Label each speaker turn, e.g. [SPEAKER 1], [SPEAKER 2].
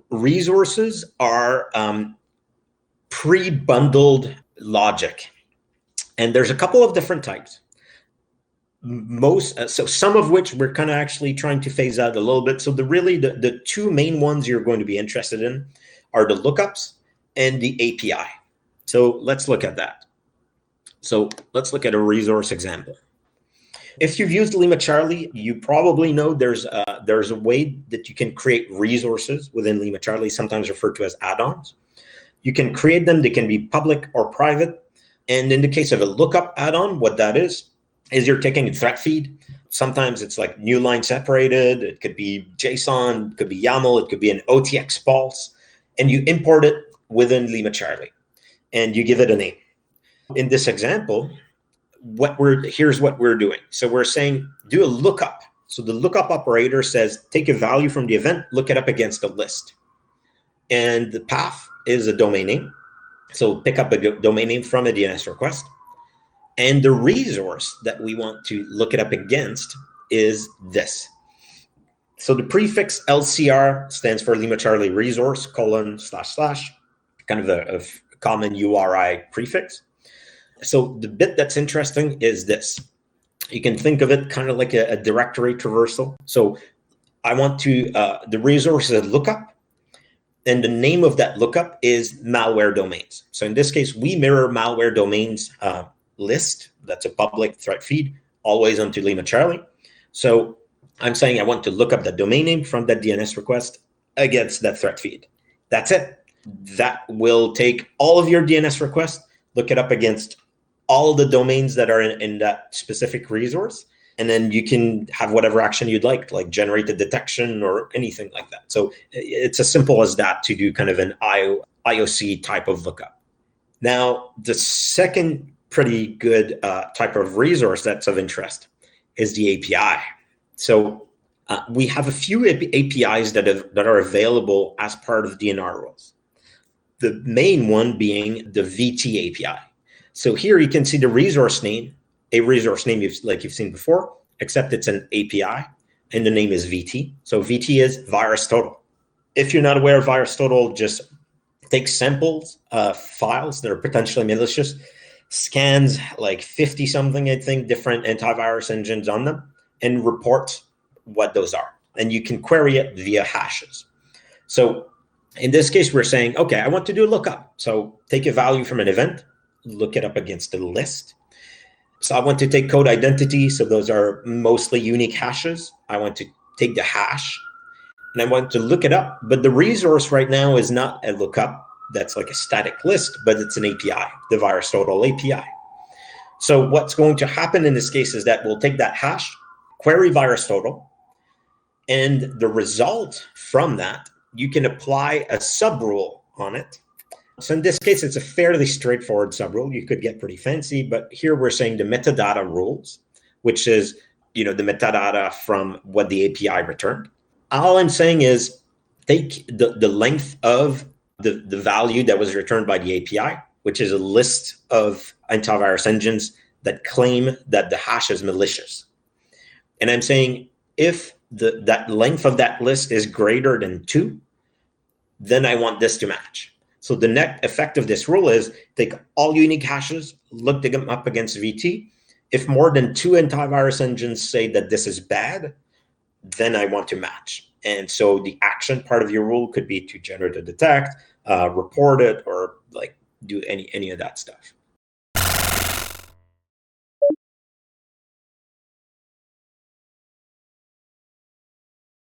[SPEAKER 1] resources are pre-bundled logic. And there's a couple of different types. So some of which we're kind of actually trying to phase out a little bit. So the two main ones you're going to be interested in are the lookups and the API. So let's look at that. So let's look at a resource example. If you've used LimaCharlie, you probably know there's a way that you can create resources within LimaCharlie, sometimes referred to as add-ons. You can create them. They can be public or private. And in the case of a lookup add-on, what that is you're taking a threat feed. Sometimes it's like new line separated. It could be JSON, it could be YAML, it could be an OTX pulse, and you import it within LimaCharlie, and you give it a name. In this example, here's what we're doing. So we're saying do a lookup. So the lookup operator says take a value from the event, look it up against a list, and the path is a domain name. So pick up a domain name from a DNS request. And the resource that we want to look it up against is this. So the prefix LCR stands for LimaCharlie resource : / kind of a common URI prefix. So the bit that's interesting is this. You can think of it kind of like a directory traversal. So I want to, the resource is a lookup, and the name of that lookup is malware domains. So in this case, we mirror malware domains list. That's a public threat feed, always onto LimaCharlie. So I'm saying I want to look up the domain name from that DNS request against that threat feed. That's it. That will take all of your DNS requests, look it up against all the domains that are in that specific resource, and then you can have whatever action you'd like generate the detection or anything like that. So it's as simple as that to do kind of an IOC type of lookup. Now, the second pretty good type of resource that's of interest is the API. So we have a few APIs that are available as part of DNR rules. The main one being the VT API. So here you can see the resource name, a resource name you've seen before, except it's an API, and the name is VT. So VT is VirusTotal. If you're not aware of VirusTotal, just take samples, files that are potentially malicious, scans like 50 something, I think, different antivirus engines on them, and report what those are. And you can query it via hashes. So in this case, we're saying, okay, I want to do a lookup. So take a value from an event, look it up against a list. So I want to take code identity. So those are mostly unique hashes. I want to take the hash and I want to look it up. But the resource right now is not a lookup. That's like a static list, but it's an API, the VirusTotal API. So what's going to happen in this case is that we'll take that hash, query VirusTotal, and the result from that, you can apply a subrule on it. So in this case, it's a fairly straightforward subrule. You could get pretty fancy, but here we're saying the metadata rules, which is, the metadata from what the API returned. All I'm saying is take the length of the value that was returned by the API, which is a list of antivirus engines that claim that the hash is malicious. And I'm saying if that length of that list is greater than 2, then I want this to match. So the net effect of this rule is take all unique hashes, look them up against VT. If more than 2 antivirus engines say that this is bad, then I want to match. And so the action part of your rule could be to generate a detect, report it, or do any of that stuff.